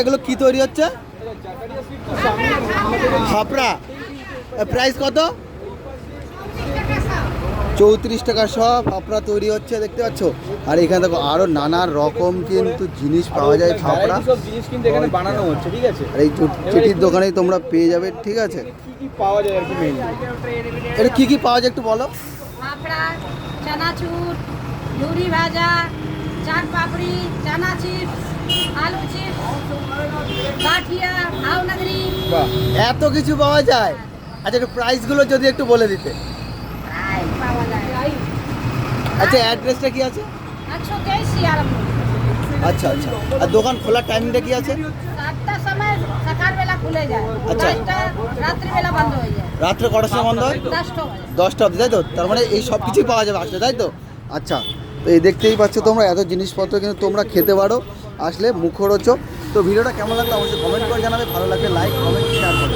এগুলো কি তৈরি হচ্ছে? ফাপড়া। প্রাইস কত? 34 টাকা সব ফাপড়া তৈরি হচ্ছে, দেখতে পাচ্ছ। আর এখানে দেখো আরো নানা রকম কিন্তু জিনিস পাওয়া যায়, ফাপড়া সব জিনিস কিন্তু এখানে বানানো হচ্ছে, ঠিক আছে। আর এই চিঠির দোকানেই তোমরা পেয়ে যাবে, ঠিক আছে। কি কি পাওয়া যায় আর কি মেইনলি? এটা কি কি পাওয়া যায় একটু বলো। ফাফড়া, চানাচুর, ঝুরি ভাজা, চাট পাপড়ি, চানা চিপস, আলু চিপস, গাঠিয়া, ভাওনগরি। বাহ, এত কিছু পাওয়া যায়। আচ্ছা, একটু প্রাইসগুলো যদি একটু বলে দিতে। প্রায় পাওয়া যায়। আচ্ছা, অ্যাড্রেসটা কি আছে? 123 শিয়ারামপুর। আচ্ছা আচ্ছা, আর দোকান খোলার টাইমটা কি আছে? 7টার সময় সকালবেলা খুলে যায়, আচ্ছা। 10টা রাত্রিবেলা বন্ধ হয়ে যায়। রাত্রে কটার সময় বন্ধ হয়? 10টা বাজে। 10টা অবধি, তাই তো? তার মানে এই সব কিছুই পাওয়া যাবে আসলে, তাই তো? আচ্ছা, তো এই দেখতেই পাচ্ছ তোমরা, এত জিনিসপত্র কিন্তু তোমরা খেতে পারো আসলে মুখরোচক। তো ভিডিওটা কেমন লাগলো অবশ্যই কমেন্ট করে জানাবে, ভালো লাগলে লাইক কমেন্ট শেয়ার করো।